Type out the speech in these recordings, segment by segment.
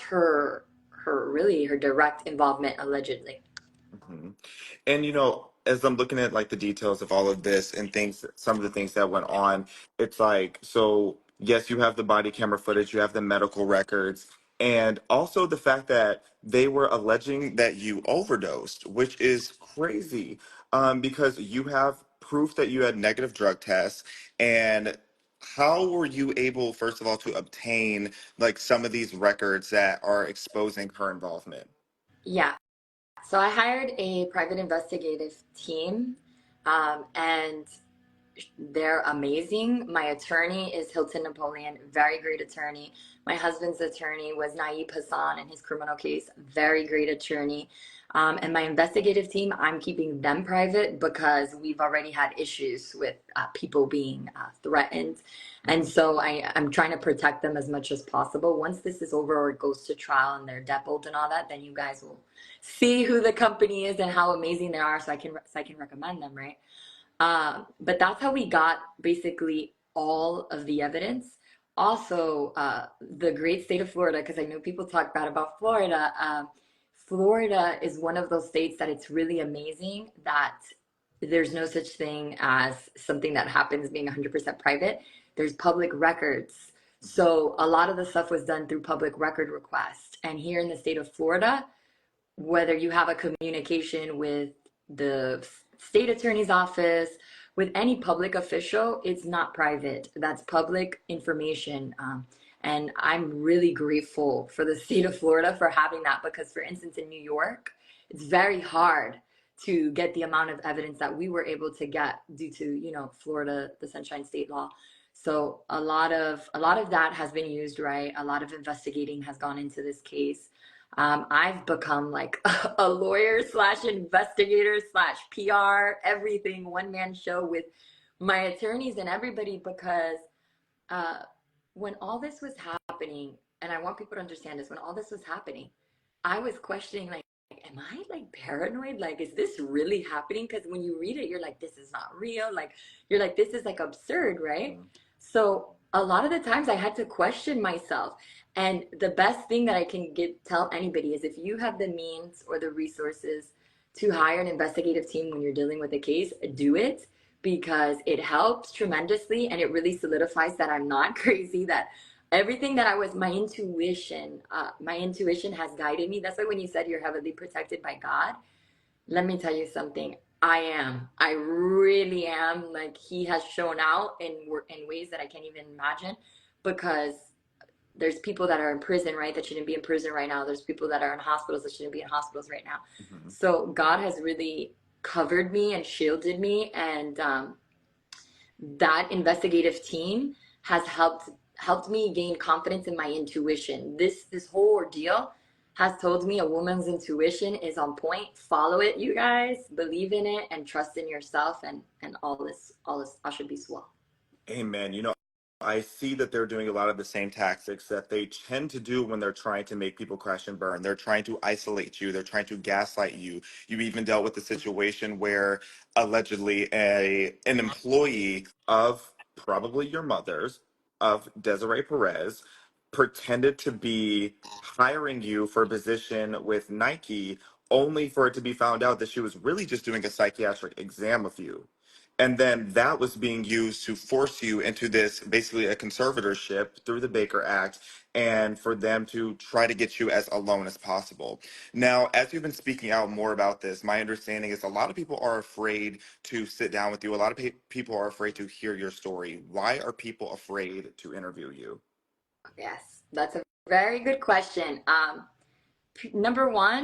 her direct involvement, allegedly. Mhm. And as I'm looking at like the details of all of this and things, some of the things that went on, it's like, so yes, you have the body camera footage, you have the medical records, and also the fact that they were alleging that you overdosed, which is crazy, because you have proof that you had negative drug tests. And how were you able, first of all, to obtain like some of these records that are exposing her involvement? Yeah. So I hired a private investigative team, and they're amazing. My attorney is Hilton Napoleon, very great attorney. My husband's attorney was Naeem Hassan in his criminal case, very great attorney. And my investigative team, I'm keeping them private because we've already had issues with people being threatened. And so I'm trying to protect them as much as possible. Once this is over or it goes to trial and they're depoted and all that, then you guys will see who the company is and how amazing they are, so I can recommend them, right? But that's how we got basically all of the evidence. Also, the great state of Florida, because I know people talk bad about Florida. Florida is one of those states that it's really amazing that there's no such thing as something that happens being 100% private. There's public records. So a lot of the stuff was done through public record request. And here in the state of Florida, whether you have a communication with the state attorney's office, with any public official, it's not private. That's public information. And I'm really grateful for the state of Florida for having that, because, for instance, in New York, it's very hard to get the amount of evidence that we were able to get due to, Florida, the Sunshine State law. So a lot of that has been used, right? A lot of investigating has gone into this case. I've become like a lawyer slash investigator slash PR, everything, one man show with my attorneys and everybody, because uh, when all this was happening, and I want people to understand this, when all this was happening, I was questioning, like, am I like paranoid? Like, is this really happening? Because when you read it, you're like, this is not real. Like, you're like, this is like absurd, right? So a lot of the times I had to question myself. And the best thing that I can tell anybody is, if you have the means or the resources to hire an investigative team when you're dealing with a case, do it, because it helps tremendously and it really solidifies that I'm not crazy, that everything that I was, my intuition has guided me. That's why when you said you're heavily protected by God, let me tell you something. I really am. Like, he has shown out in ways that I can't even imagine, because there's people that are in prison, right, that shouldn't be in prison right now. There's people that are in hospitals that shouldn't be in hospitals right now. Mhm. So God has really covered me and shielded me, and that investigative team has helped me gain confidence in my intuition. This whole ordeal has told me a woman's intuition is on point. Follow it, you guys. Believe in it and trust in yourself, and all this should be swell. Amen. I see that they're doing a lot of the same tactics that they tend to do when they're trying to make people crash and burn. They're trying to isolate you. They're trying to gaslight you. You even dealt with the situation where allegedly an employee of probably your mother's, of Desiree Perez, pretended to be hiring you for a position with Nike, only for it to be found out that she was really just doing a psychiatric exam of you. And then that was being used to force you into this, basically a conservatorship through the Baker Act, and for them to try to get you as alone as possible. Now, as you've been speaking out more about this, my understanding is a lot of people are afraid to sit down with you. A lot of people are afraid to hear your story. Why are people afraid to interview you? Yes, that's a very good question. Number one,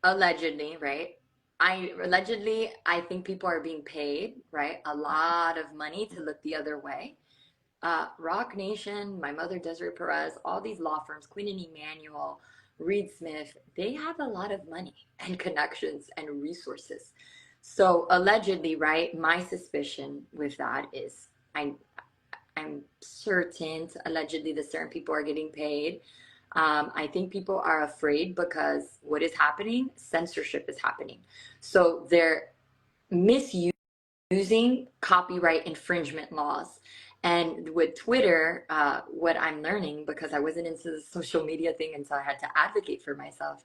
allegedly, right? I think people are being paid, right, a lot of money to look the other way. Rock Nation, my mother Desiree Perez, all these law firms, Quinn and Emanuel, Reed Smith, they have a lot of money and connections and resources. So allegedly, right, my suspicion with that is, I'm certain, allegedly, that certain people are getting paid. I think people are afraid because what is happening? Censorship is happening. So they're misusing copyright infringement laws. And with Twitter, what I'm learning, because I wasn't into the social media thing until I had to advocate for myself,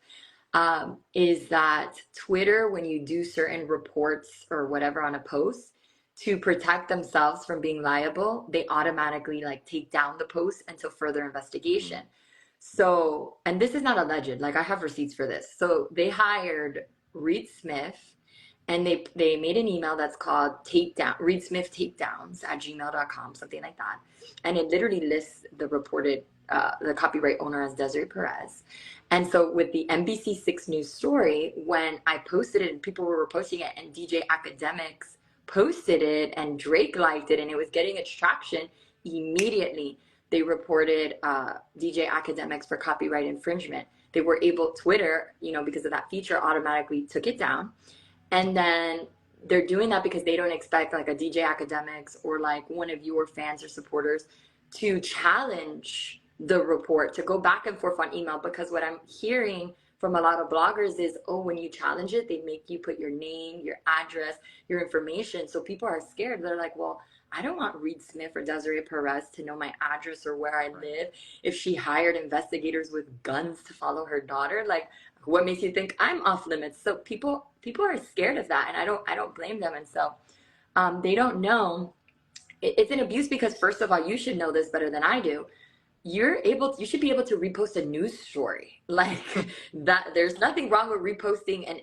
is that Twitter, when you do certain reports or whatever on a post to protect themselves from being liable, they automatically like take down the post until further investigation. So, and this is not alleged, like I have receipts for this. So they hired Reed Smith, and they made an email that's called takedown Reed Smith takedowns at gmail.com, something like that. And it literally lists the reported the copyright owner as Desiree Perez. And so with the NBC6 News story, when I posted it and people were reposting it, and DJ Academics posted it and Drake liked it and it was getting its traction, immediately they reported DJ Academics for copyright infringement. They were able, Twitter, you know, because of that feature, automatically took it down. And then they're doing that because they don't expect like a DJ Academics or like one of your fans or supporters to challenge the report, to go back and forth on email. Because what I'm hearing from a lot of bloggers is, oh, when you challenge it, they make you put your name, your address, your information. So people are scared. They're like, well, I don't want Reed Smith or Desiree Perez to know my address or where I live. If she hired investigators with guns to follow her daughter, like, what makes you think I'm off limits? So people are scared of that, and I don't blame them. And so they don't know. It's an abuse because, first of all, you should know this better than I do. You should be able to repost a news story like that. There's nothing wrong with reposting an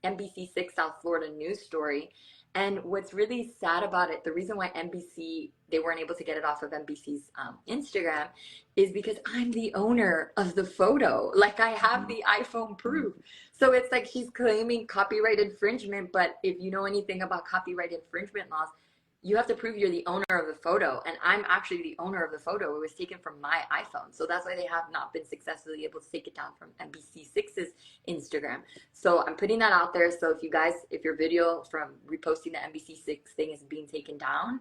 NBC6 South Florida news story. And what's really sad about it, the reason why NBC, they weren't able to get it off of NBC's Instagram, is because I'm the owner of the photo. Like, I have the iPhone proof. So it's like she's claiming copyright infringement, but if you know anything about copyright infringement laws, you have to prove you're the owner of the photo, and I'm actually the owner of the photo. It was taken from my iPhone. So that's why they have not been successfully able to take it down from NBC6's Instagram. So I'm putting that out there. So if you guys, if your video from reposting the NBC6 thing is being taken down,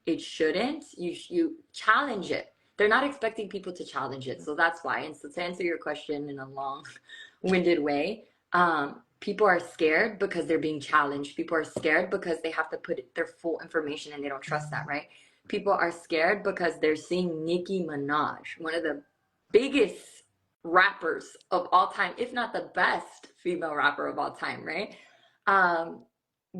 it shouldn't. You challenge it. They're not expecting people to challenge it. So that's why. And so to answer your question in a long-winded way, people are scared because they're being challenged. People are scared because they have to put their full information and they don't trust that, right? People are scared because they're seeing Nicki Minaj, one of the biggest rappers of all time, if not the best female rapper of all time, right?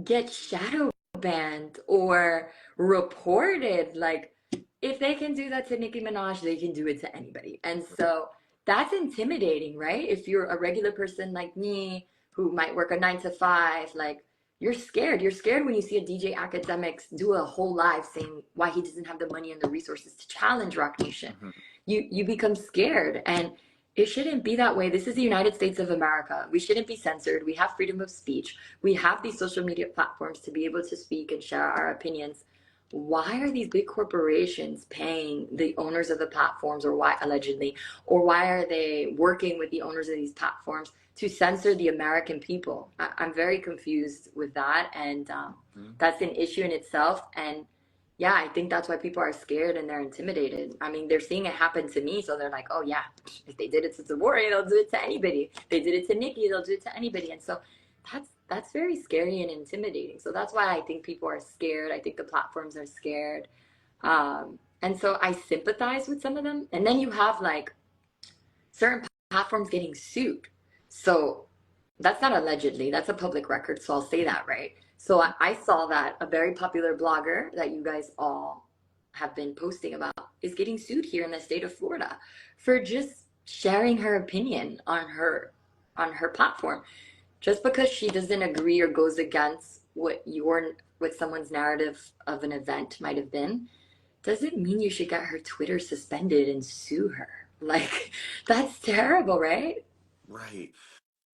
Get shadow banned or reported. Like, if they can do that to Nicki Minaj, they can do it to anybody. And so that's intimidating, right? If you're a regular person like me, who might work a 9 to 5, like, you're scared. You're scared when you see a DJ Academics do a whole live saying why he doesn't have the money and the resources to challenge Rock Nation. You become scared, and it shouldn't be that way. This is the United States of America. We shouldn't be censored. We have freedom of speech. We have these social media platforms to be able to speak and share our opinions. Why are these big corporations paying the owners of the platforms, or why, allegedly, or why are they working with the owners of these platforms to censor the American people? I'm very confused with that, and that's an issue in itself. And yeah, I think that's why people are scared and they're intimidated. I mean, they're seeing it happen to me, so they're like, oh yeah, if they did it to Demoree, they'll do it to anybody. If they did it to Nicki, they'll do it to anybody. And so that's very scary and intimidating. So that's why I think people are scared. I think the platforms are scared. And so I sympathize with some of them. And then you have like certain platforms getting sued. So that's not allegedly, that's a public record. So I'll say that, right? So I saw that a very popular blogger that you guys all have been posting about is getting sued here in the state of Florida for just sharing her opinion on her platform. Just because she doesn't agree or goes against what someone's narrative of an event might have been, doesn't mean you should get her Twitter suspended and sue her. Like, that's terrible, right? Right.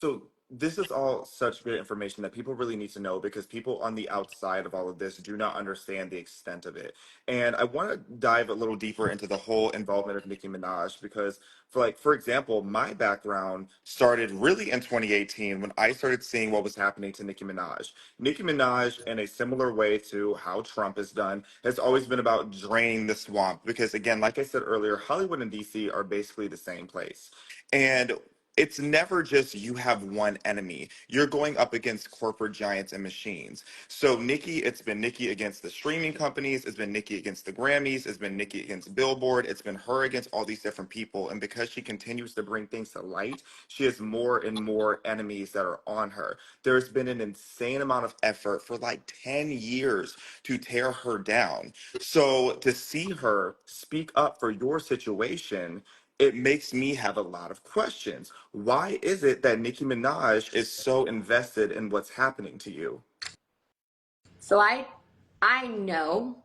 So this is all such good information that people really need to know, because people on the outside of all of this do not understand the extent of it. And I want to dive a little deeper into the whole involvement of Nicki Minaj, because for example, my background started really in 2018 when I started seeing what was happening to Nicki Minaj. Nicki Minaj, in a similar way to how Trump has done, has always been about draining the swamp, because again, like I said earlier, Hollywood and DC are basically the same place. And it's never just you have one enemy. You're going up against corporate giants and machines. So Nicki, it's been Nicki against the streaming companies, it's been Nicki against the Grammys, it's been Nicki against Billboard, it's been her against all these different people. And because she continues to bring things to light, she has more and more enemies that are on her. There's been an insane amount of effort for like 10 years to tear her down. So to see her speak up for your situation, it makes me have a lot of questions. Why is it that Nicki Minaj is so invested in what's happening to you? So I know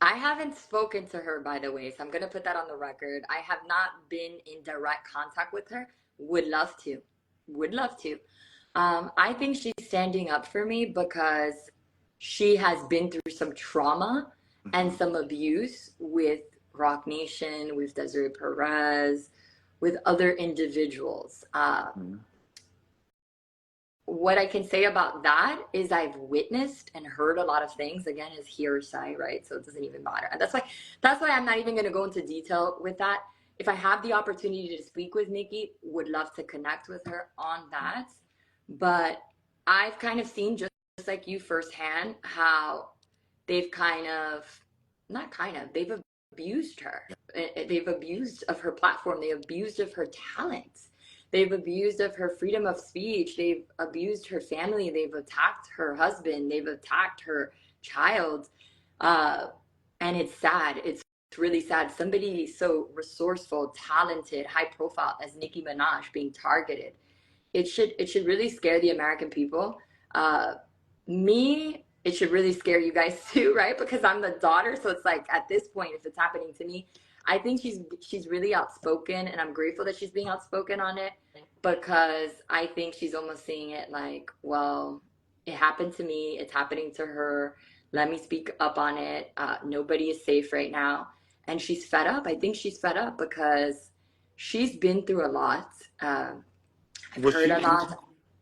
I haven't spoken to her, by the way, so I'm gonna put that on the record. I have not been in direct contact with her. Would love to. Would love to. I think she's standing up for me because she has been through some trauma and Mhm. some abuse with Rock Nation, with Desiree Perez, with other individuals. Mhm. What I can say about that is I've witnessed and heard a lot of things. Again, is hearsay, right? So it doesn't even matter. And that's why I'm not even going to go into detail with that. If I have the opportunity to speak with Nicki, would love to connect with her on that. But I've kind of seen, just like you firsthand, how they've kind of, not kind of, they've abused her. They've abused of her platform. They abused of her talent. They've abused of her freedom of speech. They've abused her family. They've attacked her husband. They've attacked her child. Uh, and it's sad. It's really sad. Somebody so resourceful, talented, high profile as Nicki Minaj being targeted. It should really scare the American people. Uh, Me, it should really scare you guys too, right? Because I'm the daughter, so it's like at this point, if it's happening to me, I think she's really outspoken, and I'm grateful that she's being outspoken on it because I think she's almost seeing it like, well, it happened to me, it's happening to her. Let me speak up on it. Nobody is safe right now, and she's fed up. I think she's fed up because she's been through a lot. I've Was heard a she lot.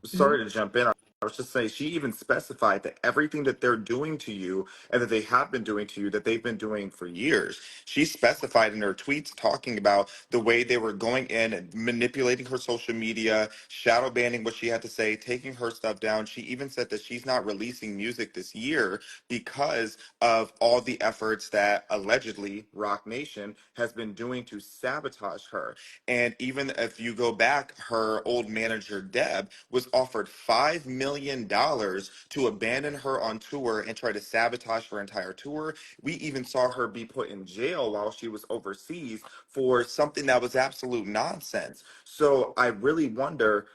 Mhm. Sorry to jump in. I was just saying, she even specified that everything that they're doing to you and that they have been doing to you, that they've been doing for years. She specified in her tweets talking about the way they were going in and manipulating her social media, shadow banning what she had to say, taking her stuff down. She even said that she's not releasing music this year because of all the efforts that allegedly Rock Nation has been doing to sabotage her. And even if you go back, her old manager, Deb, was offered $5 million to abandon her on tour and try to sabotage her entire tour. We even saw her be put in jail while she was overseas for something that was absolute nonsense. So I really wonder,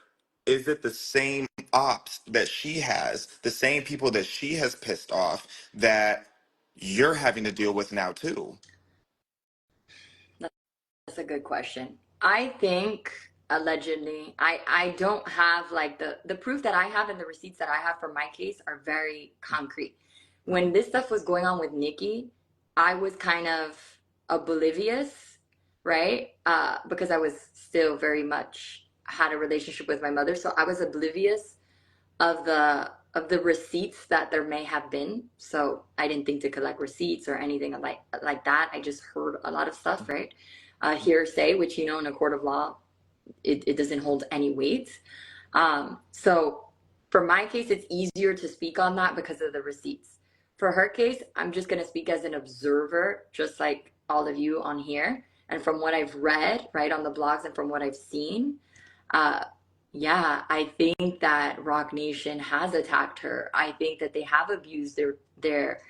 is it the same ops that she has, the same people that she has pissed off that you're having to deal with now too? That's a good question. I think allegedly, I don't have like the proof that I have and the receipts that I have for my case are very concrete. When this stuff was going on with Nicki, I was kind of oblivious, right? Because I was still very much had a relationship with my mother, so I was oblivious of the receipts that there may have been. So I didn't think to collect receipts or anything like that. I just heard a lot of stuff, right? Hearsay, which you know in a court of law, it doesn't hold any weight. So for my case, it's easier to speak on that because of the receipts. For her case, I'm just going to speak as an observer, just like all of you on here. And from what I've read, right, on the blogs and from what I've seen, uh, yeah, I think that Rock Nation has attacked her. I think that they have abused their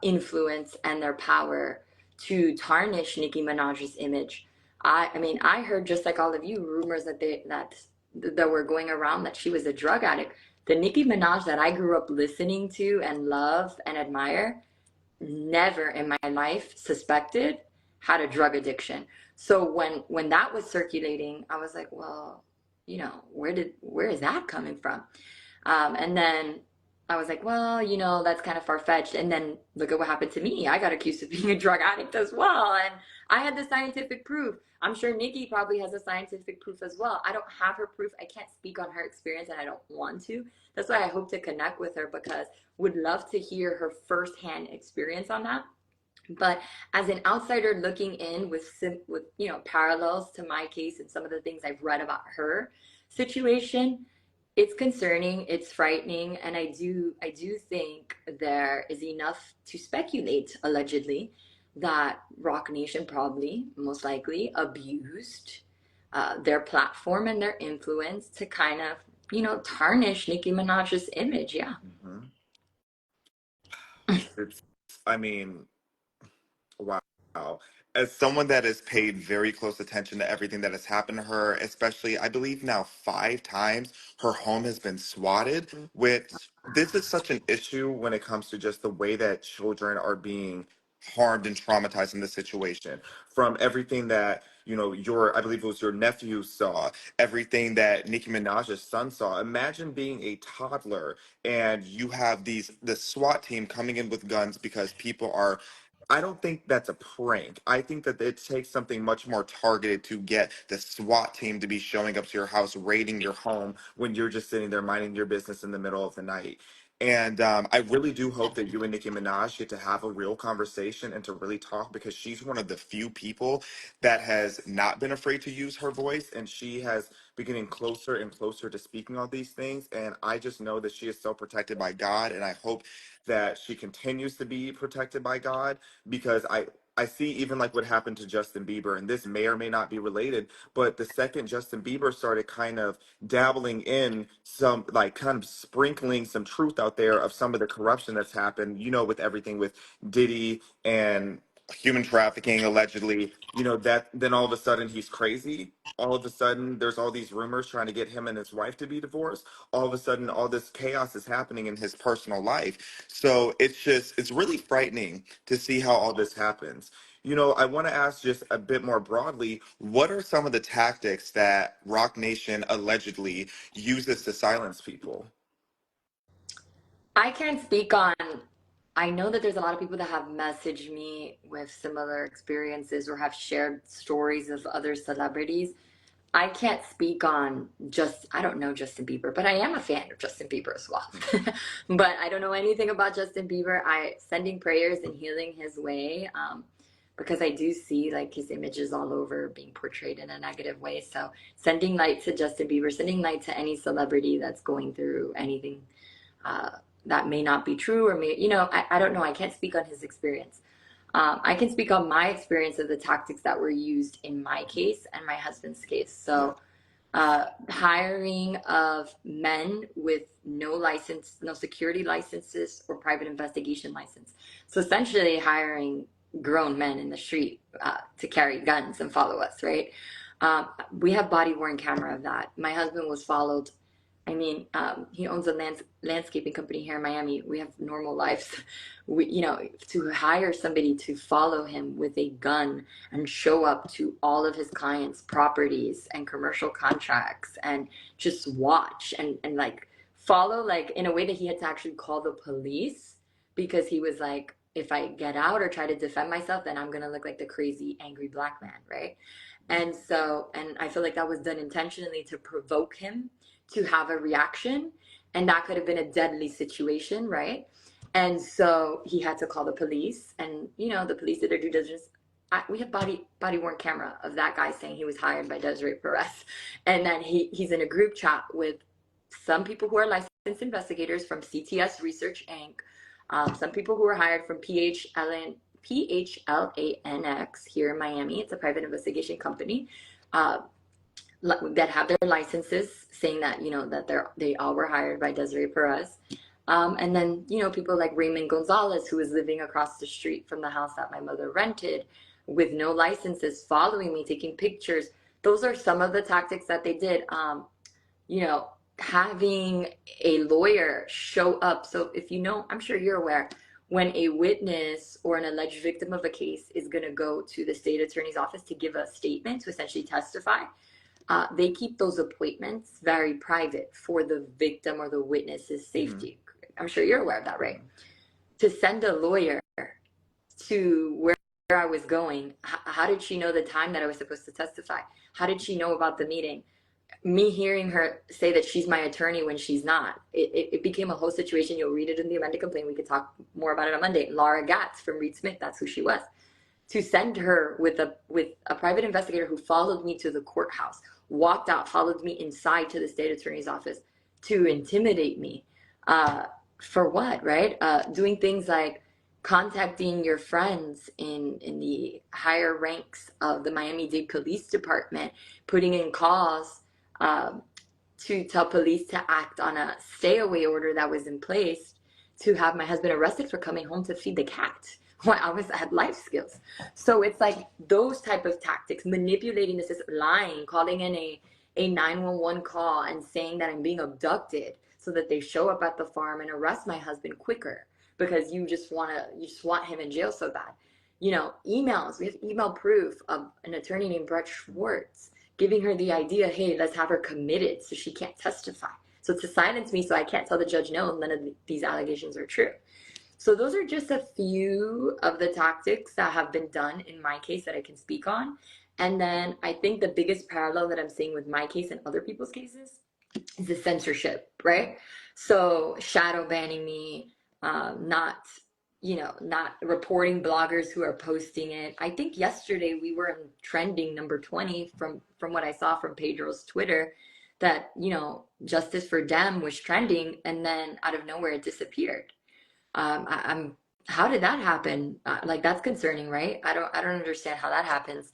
influence and their power to tarnish Nicki Minaj's image. I mean, I heard just like all of you rumors that were going around that she was a drug addict. The Nicki Minaj that I grew up listening to and love and admire never in my life suspected had a drug addiction. So when that was circulating, I was like, well, where is that coming from? And then I was like, well, that's kind of far fetched. And then look at what happened to me. I got accused of being a drug addict as well. And I had the scientific proof. I'm sure Nicki probably has the scientific proof as well. I don't have her proof. I can't speak on her experience and I don't want to. That's why I hope to connect with her because would love to hear her firsthand experience on that. But as an outsider looking in with parallels to my case and some of the things I've read about her situation, it's concerning, it's frightening, and I do think there is enough to speculate, allegedly, that Rock Nation probably, most likely, abused their platform and their influence to kind of, tarnish Nicki Minaj's image. Yeah. Hmm. It's, I mean, wow. As someone that has paid very close attention to everything that has happened to her, especially, I believe now 5 times, her home has been swatted, which this is such an issue when it comes to just the way that children are being harmed and traumatized in this situation. From everything that, I believe it was your nephew saw, everything that Nicki Minaj's son saw. Imagine being a toddler and you have the SWAT team coming in with guns because people are, I don't think that's a prank. I think that it takes something much more targeted to get the SWAT team to be showing up to your house, raiding your home when you're just sitting there minding your business in the middle of the night. And I really do hope that you and Nicki Minaj get to have a real conversation and to really talk, because she's one of the few people that has not been afraid to use her voice, and she has been getting closer and closer to speaking on these things. And I just know that she is so protected by God, and I hope that she continues to be protected by God, because I see even like what happened to Justin Bieber, and this may or may not be related, but the second Justin Bieber started kind of dabbling in some, like kind of sprinkling some truth out there of some of the corruption that's happened, with everything with Diddy and human trafficking allegedly, that then all of a sudden he's crazy. All of a sudden there's all these rumors trying to get him and his wife to be divorced. All of a sudden all this chaos is happening in his personal life. So it's really frightening to see how all this happens. I want to ask just a bit more broadly, what are some of the tactics that Rock Nation allegedly uses to silence people? I can't speak on. I know that there's a lot of people that have messaged me with similar experiences or have shared stories of other celebrities. I can't speak on I don't know Justin Bieber, but I am a fan of Justin Bieber as well. But I don't know anything about Justin Bieber. Sending prayers and healing his way, because I do see like his images all over being portrayed in a negative way. So sending light to Justin Bieber, sending light to any celebrity that's going through anything uh, that may not be true, or I don't know. I can't speak on his experience. I can speak on my experience of the tactics that were used in my case and my husband's case. Yeah. So, hiring of men with no license, no security licenses or private investigation license. So essentially hiring grown men in the street to carry guns and follow us, right? We have body worn camera of that. My husband was followed. I mean, he owns a landscaping company here in Miami. We have normal lives. To hire somebody to follow him with a gun and show up to all of his clients' properties and commercial contracts and just watch and like follow, like in a way that he had to actually call the police, because he was like, if I get out or try to defend myself, then I'm gonna look like the crazy angry black man, right? And I feel like that was done intentionally to provoke him to have a reaction, and that could have been a deadly situation, right? And so he had to call the police, and the police did their due diligence. We have body worn camera of that guy saying he was hired by Desiree Perez, and then he's in a group chat with some people who are licensed investigators from CTS Research Inc., some people who were hired from PHLANX here in Miami. It's a private investigation company. That have their licenses saying that that they all were hired by Desiree Perez, and then people like Raymond Gonzalez, who was living across the street from the house that my mother rented with no licenses, following me, taking pictures. Those are some of the tactics that they did. You know Having a lawyer show up. So if I'm sure you're aware, when a witness or an alleged victim of a case is going to go to the state attorney's office to give a statement, to essentially testify, they keep those appointments very private for the victim or the witness's Hmm. safety. I'm sure you're aware of that, right? Hmm. To send a lawyer to where I was going, how did she know the time that I was supposed to testify? How did she know about the meeting? me hearing her say that she's my attorney when she's not, it became a whole situation. You'll read it in the amended complaint. We could talk more about it on Monday. Laura Gatz from Reed Smith, that's who she was. To send her with a private investigator who followed me to the courthouse, walked out, followed me inside to the state attorney's office to intimidate me. For what, right? Doing things like contacting your friends in the higher ranks of the Miami-Dade Police Department, putting in calls to tell police to act on a stay-away order that was in place to have my husband arrested for coming home to feed the cat when I had life skills. So it's like those type of tactics, manipulating the system, lying, calling in a 911 call and saying that I'm being abducted so that they show up at the farm and arrest my husband quicker because you just want him in jail so bad. You know, emails, we have email proof of an attorney named Brett Schwartz giving her the idea, hey, let's have her committed so she can't testify. So to silence me so I can't tell the judge no, none of these allegations are true. So those are just a few of the tactics that have been done in my case that I can speak on. And then I think the biggest parallel that I'm seeing with my case and other people's cases is the censorship, right? So shadow banning me, not reporting bloggers who are posting it. I think yesterday we were in trending number 20 from what I saw from Pedro's Twitter, that, you know, justice for Dem was trending, and then out of nowhere it disappeared. I'm How did that happen? Like, that's concerning, right? I don't understand how that happens.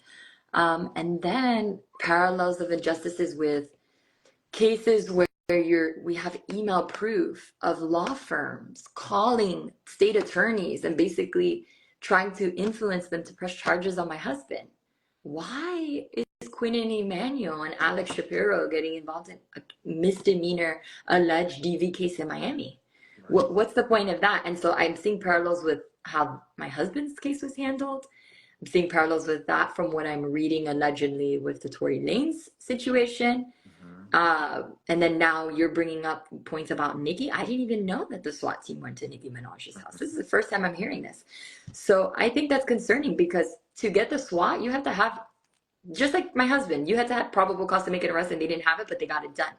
And then parallels of injustices with cases where we have email proof of law firms calling state attorneys and basically trying to influence them to press charges on my husband. Why is Quinn and Emmanuel and Alex Shapiro getting involved in a misdemeanor alleged DV case in Miami? What's the point of that? And so I'm seeing parallels with how my husband's case was handled. I'm seeing parallels with that from what I'm reading allegedly with the Tory Lanez situation. And then now you're bringing up points about Nicki. I didn't even know that the SWAT team went to Nicki Minaj's house. This is the first time I'm hearing this. So I think that's concerning, because to get the SWAT, you have to have, just like my husband, you had to have probable cause to make an arrest, and they didn't have it, but they got it done.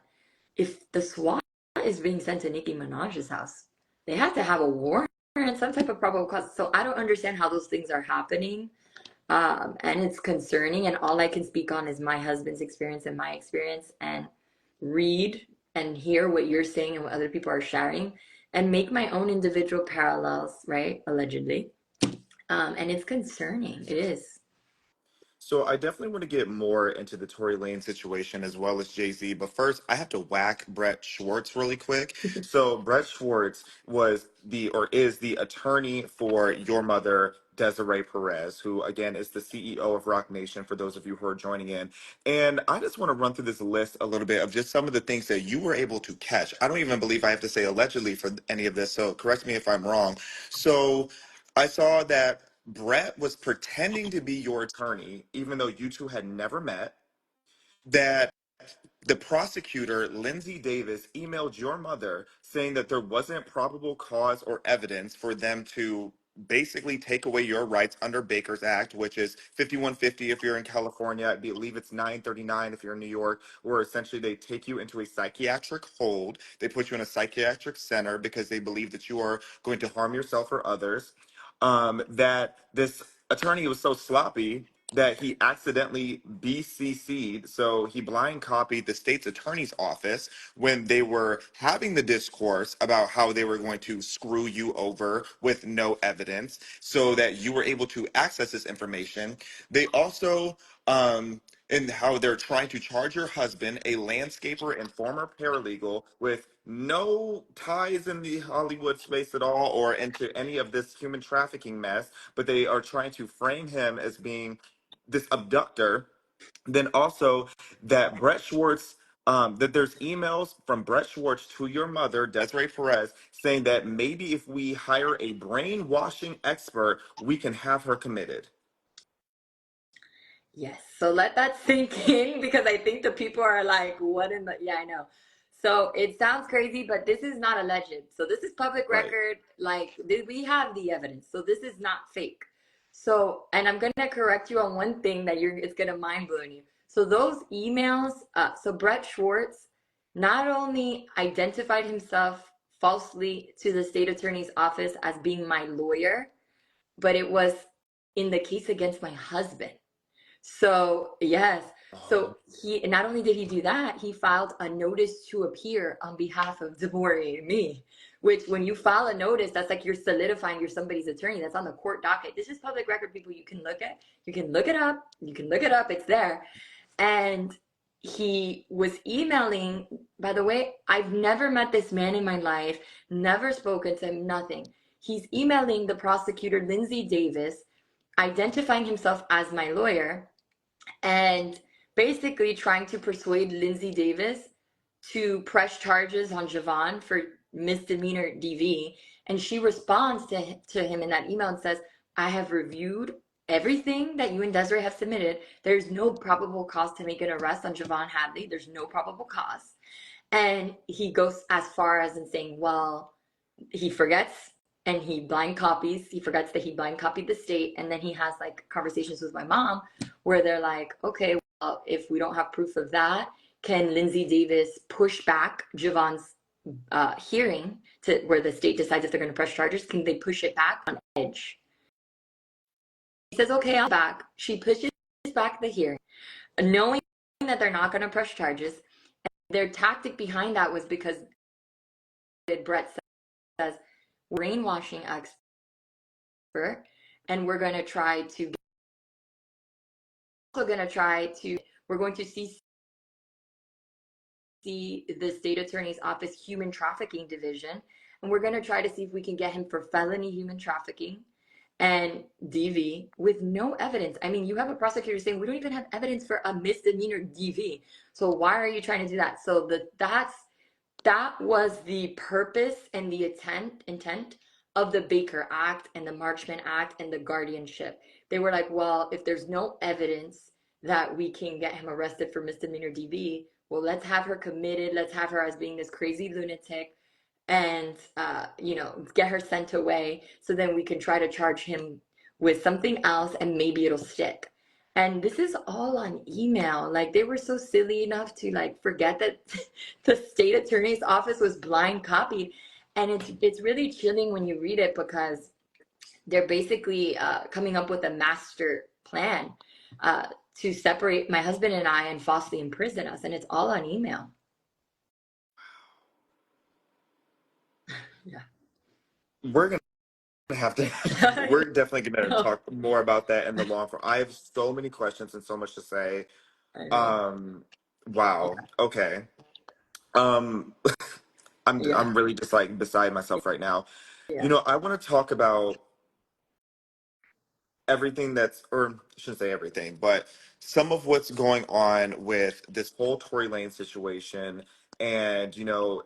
If the SWAT is being sent to Nicki Minaj's house, they have to have a warrant and some type of probable cause. So I don't understand how those things are happening. And it's concerning. And all I can speak on is my husband's experience and my experience, and read and hear what you're saying and what other people are sharing, and make my own individual parallels, right? Allegedly. And it's concerning. It is. So I definitely want to get more into the Tory Lane situation as well as Jay-Z. But first, I have to whack Brett Schwartz really quick. So Brett Schwartz is the attorney for your mother, Desiree Perez, who again is the CEO of Rock Nation, for those of you who are joining in. And I just want to run through this list a little bit of just some of the things that you were able to catch. I don't even believe I have to say allegedly for any of this, so correct me if I'm wrong. So I saw that Brett was pretending to be your attorney, even though you two had never met, that the prosecutor, Lindsay Davis, emailed your mother saying that there wasn't probable cause or evidence for them to basically take away your rights under Baker's Act, which is 5150 if you're in California. I believe it's 939 if you're in New York, where essentially they take you into a psychiatric hold. They put you in a psychiatric center because they believe that you are going to harm yourself or others. That this attorney was so sloppy that he accidentally BCC'd, so he blind copied the state's attorney's office when they were having the discourse about how they were going to screw you over with no evidence, so that you were able to access this information. They also, and how they're trying to charge your husband, a landscaper and former paralegal with no ties in the Hollywood space at all or into any of this human trafficking mess, but they are trying to frame him as being this abductor. Then also that Brett Schwartz, that there's emails from Brett Schwartz to your mother, Desiree Perez, saying that maybe if we hire a brainwashing expert, we can have her committed. Yes. So let that sink in, because I think the people are like, what in the, yeah, I know. So it sounds crazy, but this is not alleged. So this is public Right. record. Like, we have the evidence. So this is not fake. So, and I'm going to correct you on one thing that it's going to mind blow you. So those emails, so Brett Schwartz not only identified himself falsely to the state attorney's office as being my lawyer, but it was in the case against my husband. So, yes. Oh, So he not only did he do that, he filed a notice to appear on behalf of Demoree and me, which when you file a notice, that's like you're solidifying you're somebody's attorney. That's on the court docket. This is public record, people. You can look at, you can look it up. You can look it up. It's there. And he was emailing, by the way, I've never met this man in my life, never spoken to him, nothing. He's emailing the prosecutor, Lindsay Davis, identifying himself as my lawyer and basically trying to persuade Lindsay Davis to press charges on Javon for misdemeanor DV. And she responds to him in that email and says, I have reviewed everything that you and Desiree have submitted. There's no probable cause to make an arrest on Javon Hadley. There's no probable cause. And he goes as far as in saying, well, he forgets and he blind copies. He forgets that he blind copied the state. And then he has like conversations with my mom where they're like, okay, well, if we don't have proof of that, can Lindsay Davis push back Javon's hearing to where the state decides if they're going to press charges? Can they push it back on edge? He says, okay, I'll back. She pushes back the hearing, knowing that they're not going to press charges. And their tactic behind that was because Brett says, brainwashing expert, and we're going to try to we're going to see the state attorney's office human trafficking division, and we're going to try to see if we can get him for felony human trafficking and DV with no evidence. I mean, you have a prosecutor saying we don't even have evidence for a misdemeanor DV. So why are you trying to do that? So that was the purpose and the intent of the Baker Act and the Marchman Act and the guardianship. They were like, well, if there's no evidence that we can get him arrested for misdemeanor DV, well, let's have her committed. Let's have her as being this crazy lunatic and, get her sent away so then we can try to charge him with something else and maybe it'll stick. And this is all on email. Like they were so silly enough to like forget that the state attorney's office was blind copied. And it's really chilling when you read it because they're basically coming up with a master plan to separate my husband and I and falsely imprison us. And it's all on email. Yeah. we're gonna have to. We're definitely gonna No, talk more about that in the long form. I have so many questions and so much to say. I know. Wow. Okay. Um, Yeah. I'm really just like beside myself right now. Yeah. I want to talk about everything or I shouldn't say everything, but some of what's going on with this whole Tory Lane situation. And,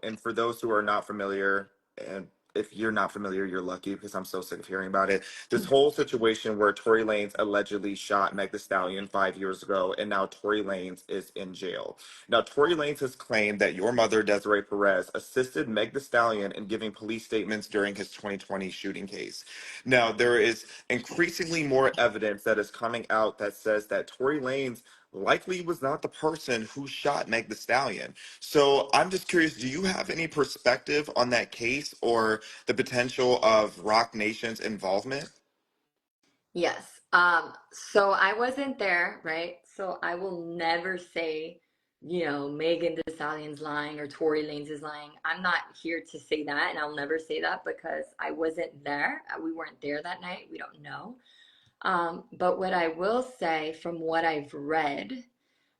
and for those who are not familiar, and if you're not familiar, you're lucky because I'm so sick of hearing about it. This whole situation where Tory Lanez allegedly shot Meg Thee Stallion 5 years ago, and now Tory Lanez is in jail. Now, Tory Lanez has claimed that your mother, Desiree Perez, assisted Meg Thee Stallion in giving police statements during his 2020 shooting case. Now, there is increasingly more evidence that is coming out that says that Tory Lanez likely was not the person who shot Meg Thee Stallion. So I'm just curious, do you have any perspective on that case or the potential of Roc Nation's involvement? Yes. So I wasn't there, right? So I will never say, Megan Thee Stallion's lying or Tory Lanez is lying. I'm not here to say that, and I'll never say that because I wasn't there. We weren't there that night. We don't know. But what I will say from what I've read,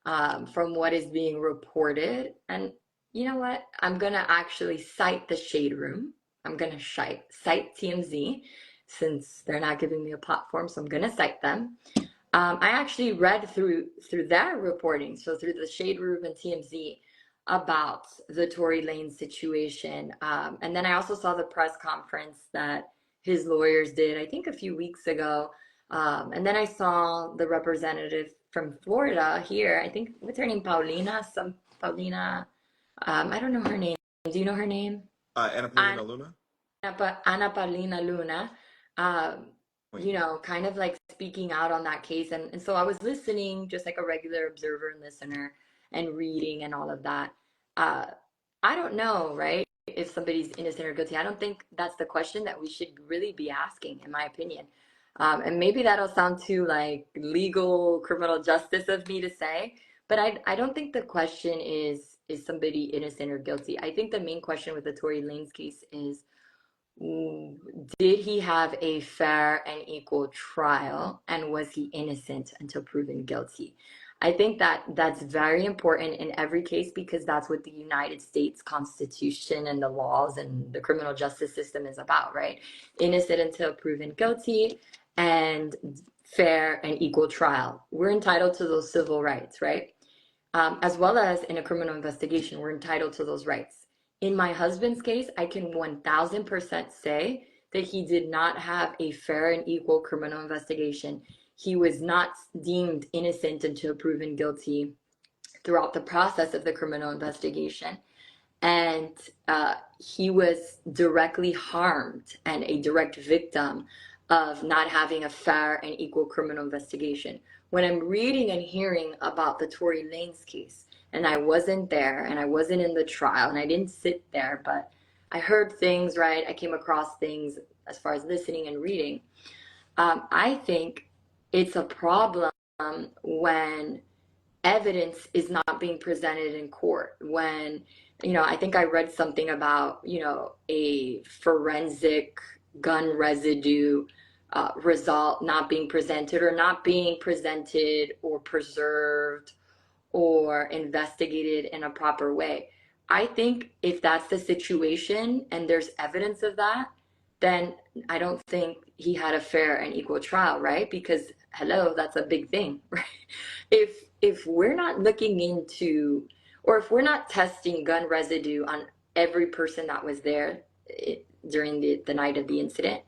from what is being reported, and you know what? I'm gonna actually cite the Shade Room. I'm gonna cite TMZ since they're not giving me a platform, so I'm gonna cite them. I actually read through their reporting, so through the Shade Room and TMZ about the Tory Lanez situation, and then I also saw the press conference that his lawyers did, I think a few weeks ago, and then I saw the representative from Florida here. I think what's her name, Paulina. I don't know her name. Do you know her name? Anna Paulina Luna? Anna Paulina Luna. Um, you know, kind of like speaking out on that case. And so I was listening just like a regular observer and listener and reading and all of that. Uh, I don't know, right? If somebody's innocent or guilty. I don't think that's the question that we should really be asking, in my opinion. And maybe that'll sound too like legal criminal justice of me to say, but I don't think the question is somebody innocent or guilty. I think the main question with the Tory Lanez case is, did he have a fair and equal trial, and was he innocent until proven guilty? I think that that's very important in every case because that's what the United States Constitution and the laws and the criminal justice system is about, right? Innocent until proven guilty and fair and equal trial. We're entitled to those civil rights, right? As well as in a criminal investigation, we're entitled to those rights. In my husband's case, I can 1000% say that he did not have a fair and equal criminal investigation. He was not deemed innocent until proven guilty throughout the process of the criminal investigation. And he was directly harmed and a direct victim of not having a fair and equal criminal investigation. When I'm reading and hearing about the Tory Lanez case, and I wasn't there and I wasn't in the trial and I didn't sit there, but I heard things, right? I came across things as far as listening and reading. I think it's a problem when evidence is not being presented in court, when, you know, I think I read something about, you know, a forensic gun residue result not being presented or not being presented or preserved or investigated in a proper way. I think if that's the situation and there's evidence of that, then I don't think he had a fair and equal trial, right? Because hello, that's a big thing, right? If we're not looking into, or if we're not testing gun residue on every person that was there during the night of the incident,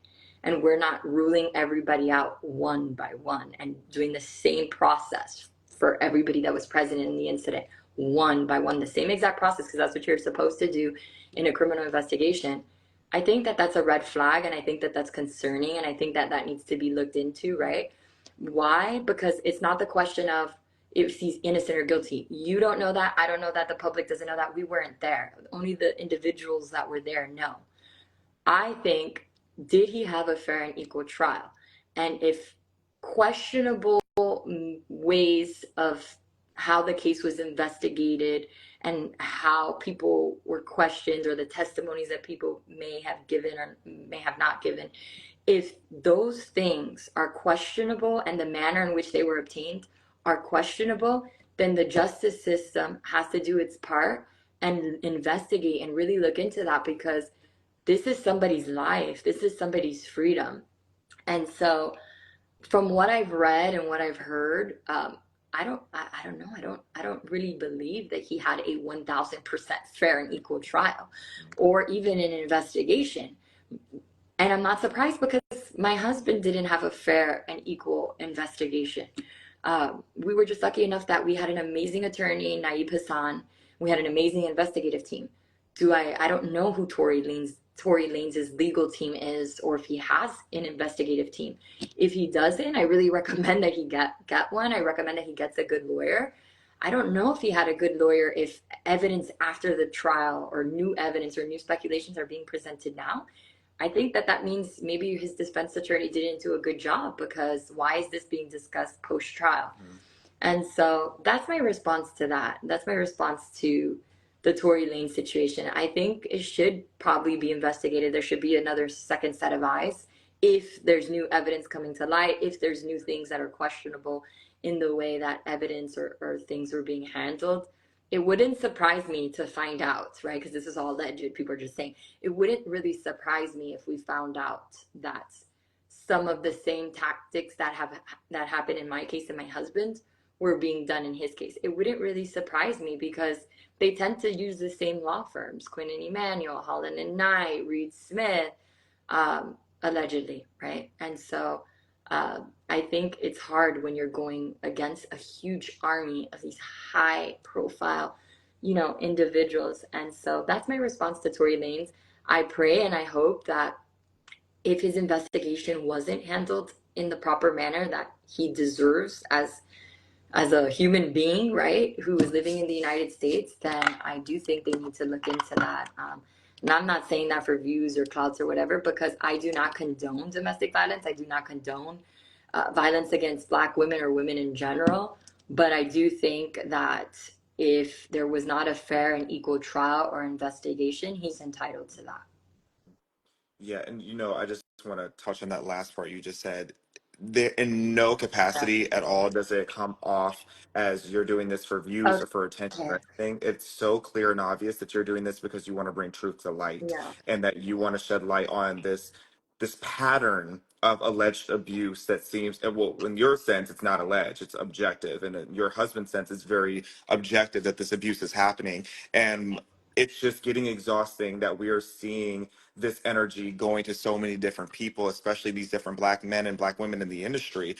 and we're not ruling everybody out one by one and doing the same process for everybody that was present in the incident one by one, the same exact process, because that's what you're supposed to do in a criminal investigation, I think that that's a red flag, and I think that that's concerning, and I think that that needs to be looked into, right? Why? Because it's not the question of if he's innocent or guilty. You don't know that. I don't know that. The public doesn't know that. We weren't there. Only the individuals that were there know. I think, did he have a fair and equal trial? And if questionable ways of how the case was investigated and how people were questioned, or the testimonies that people may have given or may have not given, if those things are questionable and the manner in which they were obtained are questionable, then the justice system has to do its part and investigate and really look into that, because this is somebody's life, this is somebody's freedom. And so from what I've read and what I've heard, I don't know. I don't really believe that he had a 1000% fair and equal trial or even an investigation. And I'm not surprised, because my husband didn't have a fair and equal investigation. We were just lucky enough that we had an amazing attorney, Naib Hassan. We had an amazing investigative team. I don't know who Tory Lanez's legal team is, or if he has an investigative team. If he doesn't, I really recommend that he get one. I recommend that he gets a good lawyer. I don't know if he had a good lawyer, if evidence after the trial or new evidence or new speculations are being presented now. I think that that means maybe his defense attorney didn't do a good job, because why is this being discussed post-trial? And so that's my response to that. That's my response to the Tory Lanez situation. I think it should probably be investigated. There should be another second set of eyes if there's new evidence coming to light, if there's new things that are questionable in the way that evidence or things were being handled. It wouldn't surprise me to find out, right? Because this is all alleged. People are just saying. It wouldn't really surprise me if we found out that some of the same tactics that happened in my case and my husband's were being done in his case. It wouldn't really surprise me, because they tend to use the same law firms: Quinn and Emanuel, Holland and Knight, Reed Smith, allegedly, right? And so I think it's hard when you're going against a huge army of these high profile, you know, individuals. And so that's my response to Tory Lanez. I pray and I hope that if his investigation wasn't handled in the proper manner that he deserves as a human being, right, who is living in the United States, then I do think they need to look into that. And I'm not saying that for views or clouds or whatever, because I do not condone domestic violence. I do not condone violence against Black women or women in general. But I do think that if there was not a fair and equal trial or investigation, he's entitled to that. Yeah, and I just want to touch on that last part you just said. There, in no capacity at all does it come off as you're doing this for views or for attention Okay. or anything. It's so clear and obvious that you're doing this because you want to bring truth to light Yeah. and that you want to shed light on this pattern of alleged abuse that seems, and well, in your sense, it's not alleged, it's objective, and in your husband's sense, it's very objective that this abuse is happening, and it's just getting exhausting that we are seeing this energy going to so many different people, especially these different Black men and Black women in the industry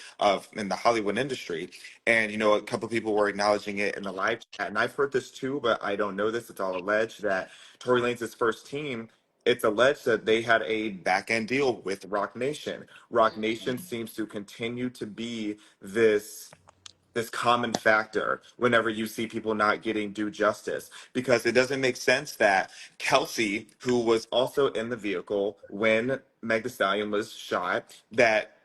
in the Hollywood industry. And a couple of people were acknowledging it in the live chat, and I've heard this too, but I don't know this. It's all alleged that Tory Lanez's first team. It's alleged that they had a back end deal with Rock Nation. Rock Nation seems to continue to be this common factor whenever you see people not getting due justice, because it doesn't make sense that Kelsey, who was also in the vehicle when Meg Thee Stallion was shot, that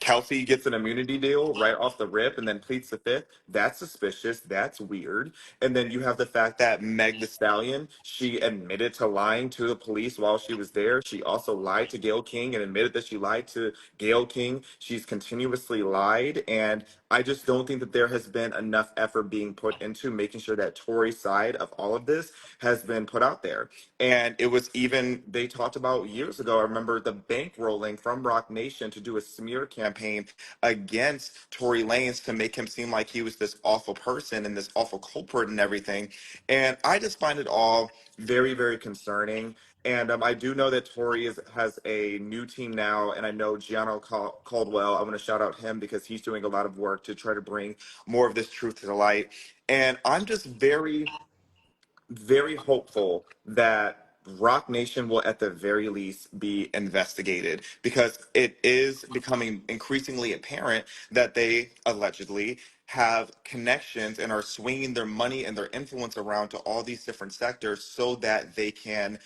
Kelsey gets an immunity deal right off the rip and then pleads the fifth. That's suspicious. That's weird. And then you have the fact that Meg Thee Stallion, she admitted to lying to the police while she was there. She also lied to Gayle King and admitted that she lied to Gayle King. She's continuously lied. And I just don't think that there has been enough effort being put into making sure that Tory's side of all of this has been put out there. And it was even, they talked about years ago, I remember the bankrolling from Rock Nation to do a smear campaign against Tory Lanez to make him seem like he was this awful person and this awful culprit and everything. And I just find it all very, very concerning. And I do know that Tory has a new team now, and I know Gianno Caldwell. I want to shout out him because he's doing a lot of work to try to bring more of this truth to the light. And I'm just very, very hopeful that Rock Nation will, at the very least, be investigated, because it is becoming increasingly apparent that they allegedly have connections and are swinging their money and their influence around to all these different sectors so that they can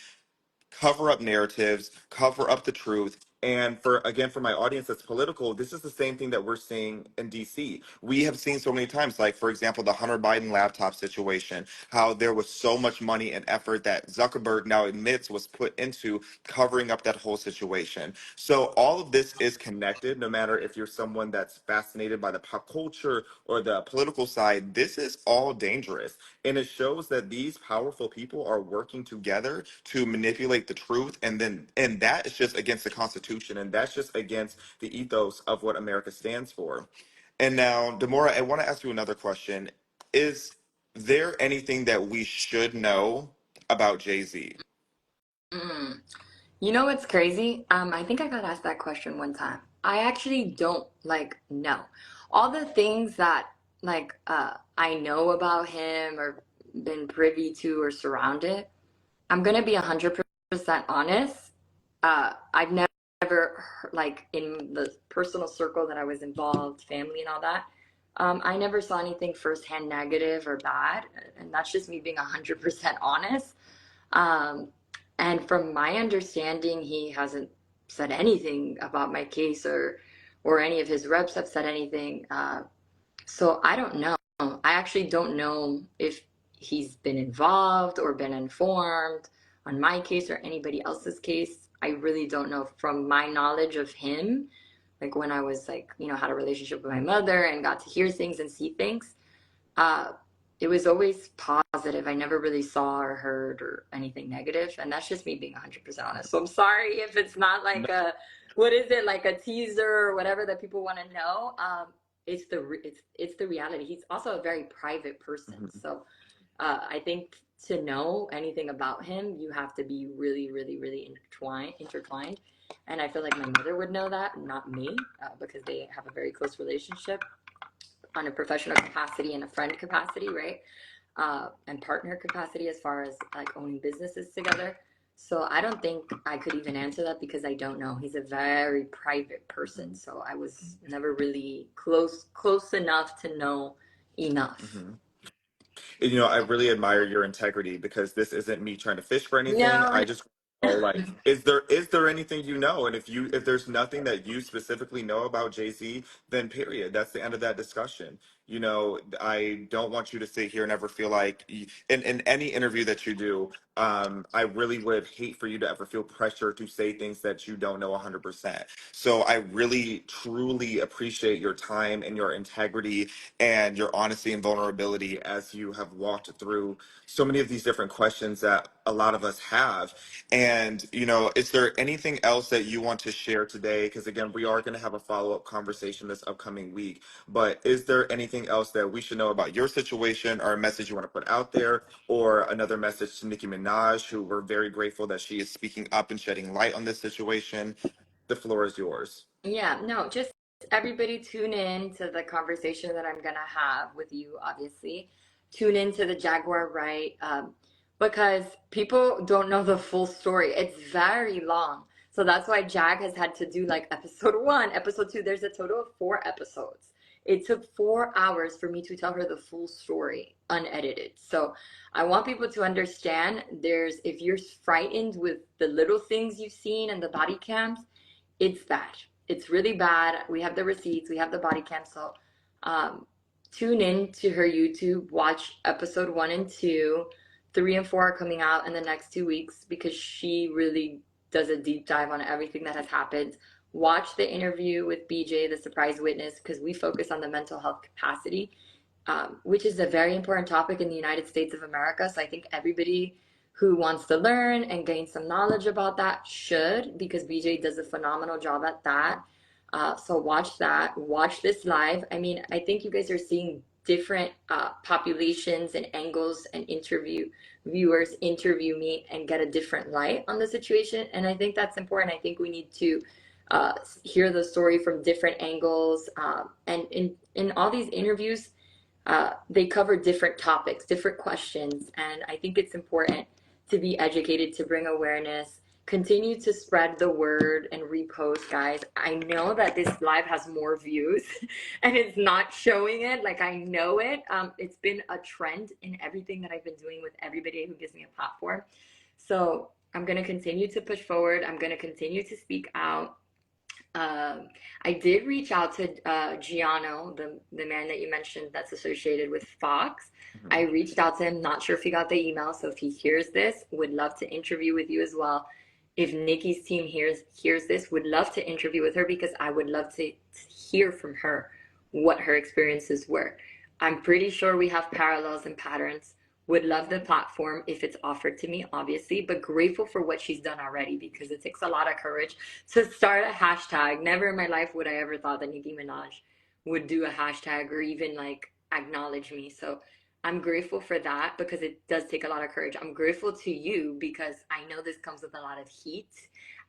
cover up narratives, cover up the truth. And for my audience that's political, this is the same thing that we're seeing in DC. We have seen so many times, like, for example, the Hunter Biden laptop situation, how there was so much money and effort that Zuckerberg now admits was put into covering up that whole situation. So all of this is connected, no matter if you're someone that's fascinated by the pop culture or the political side. This is all dangerous. And it shows that these powerful people are working together to manipulate the truth. And that is just against the Constitution. And that's just against the ethos of what America stands for. And now, Demora, I want to ask you another question. Is there anything that we should know about Jay-Z? Mm. You know what's crazy? I think I got asked that question one time. I actually don't know. All the things that I know about him or been privy to or surrounded, I'm gonna be 100% honest. I've never in the personal circle that I was involved, family and all that. I never saw anything firsthand negative or bad, and that's just me being 100% honest. Um, and from my understanding, he hasn't said anything about my case or any of his reps have said anything. So I don't know. I actually don't know if he's been involved or been informed on my case or anybody else's case. I really don't know from my knowledge of him, like when I was had a relationship with my mother and got to hear things and see things. Uh, it was always positive. I never really saw or heard or anything negative, and that's just me being 100% honest. So I'm sorry if it's not like what is it, like a teaser or whatever that people want to know. It's the reality. He's also a very private person, Mhm. so I think to know anything about him, you have to be really, really, really intertwined. And I feel like my mother would know that, not me, because they have a very close relationship on a professional capacity and a friend capacity, right? And partner capacity as far as like owning businesses together. So I don't think I could even answer that because I don't know. He's a very private person, Mhm. so I was never really close enough to know enough. Mhm. And, I really admire your integrity because this isn't me trying to fish for anything. No, I just know, like, is there anything you know? And if there's nothing that you specifically know about Jay-Z, then period. That's the end of that discussion. I don't want you to sit here and ever feel like in any interview that you do, I really would hate for you to ever feel pressure to say things that you don't know 100%. So I really truly appreciate your time and your integrity and your honesty and vulnerability as you have walked through so many of these different questions that a lot of us have. And, is there anything else that you want to share today? Because again, we are going to have a follow-up conversation this upcoming week. But is there anything else that we should know about your situation or a message you want to put out there or another message to Nicki Minaj, who we're very grateful that she is speaking up and shedding light on this situation? The floor is yours. yeah, no, just everybody tune in to the conversation that I'm gonna have with you, obviously. Tune into the Jaguar Right, because people don't know the full story. It's very long. So that's why Jag has had to do like episode one, episode two. There's a total of 4 episodes. It took 4 hours for me to tell her the full story, unedited. So I want people to understand if you're frightened with the little things you've seen and the body cams, it's bad. It's really bad. We have the receipts, we have the body cam. So um, tune in to her YouTube, watch episode 1 and 2. 3 and 4 are coming out in the next 2 weeks because she really does a deep dive on everything that has happened. Watch the interview with BJ, the surprise witness, because we focus on the mental health capacity, which is a very important topic in the United States of America. So I think everybody who wants to learn and gain some knowledge about that should, because BJ does a phenomenal job at that. So watch that. Watch this live. I mean, I think you guys are seeing different populations and angles and viewers interview me and get a different light on the situation. And I think that's important. I think we need to hear the story from different angles. And in all these interviews, they cover different topics, different questions, and I think it's important to be educated, to bring awareness, continue to spread the word and repost, guys. I know that this live has more views and it's not showing it, like I know it. It's been a trend in everything that I've been doing with everybody who gives me a platform. So I'm going to continue to push forward. I'm going to continue to speak out. I did reach out to Giano, the man that you mentioned that's associated with Fox. I Mhm. reached out to him, not sure if he got the email. So if he hears this, would love to interview with you as well. If Nikki's team hears this, would love to interview with her because I would love to hear from her what her experiences were. I'm pretty sure we have parallels and patterns. Would love the platform if it's offered to me, obviously, but grateful for what she's done already because it takes a lot of courage to start a hashtag. Never in my life would I ever thought that Nicki Minaj would do a hashtag or even like acknowledge me. So I'm grateful for that because it does take a lot of courage. I'm grateful to you because I know this comes with a lot of heat,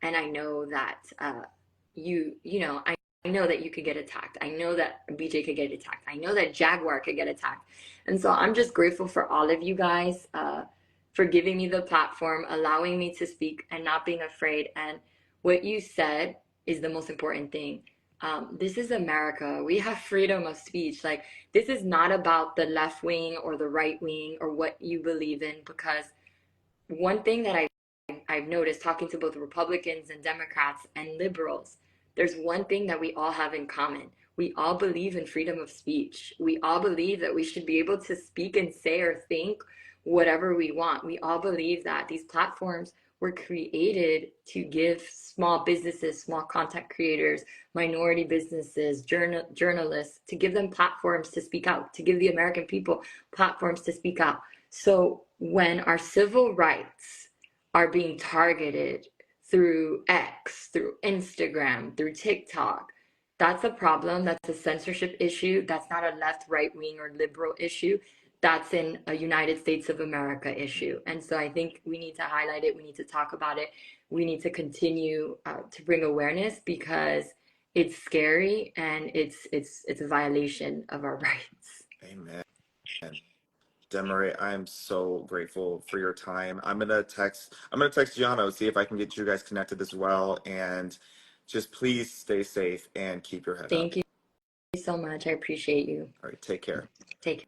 and I know that I know that you could get attacked. I know that BJ could get attacked. I know that Jaguar could get attacked. And so I'm just grateful for all of you guys for giving me the platform, allowing me to speak and not being afraid. And what you said is the most important thing. This is America. We have freedom of speech. Like, this is not about the left wing or the right wing or what you believe in, because one thing that I've noticed talking to both Republicans and Democrats and liberals, there's one thing that we all have in common. We all believe in freedom of speech. We all believe that we should be able to speak and say or think whatever we want. We all believe that these platforms were created to give small businesses, small content creators, minority businesses, journalists, to give them platforms to speak out, to give the American people platforms to speak out. So when our civil rights are being targeted through X, through Instagram, through TikTok, that's a problem. That's a censorship issue. That's not a left, right wing, or liberal issue. That's in a United States of America issue. And so I think we need to highlight it. We need to talk about it. We need to continue to bring awareness because it's scary and it's a violation of our rights. Amen. Demoree, I'm so grateful for your time. I'm gonna text Gianno, see if I can get you guys connected as well. And just please stay safe and keep your head up. Thank you so much. I appreciate you. All right, take care. Take care.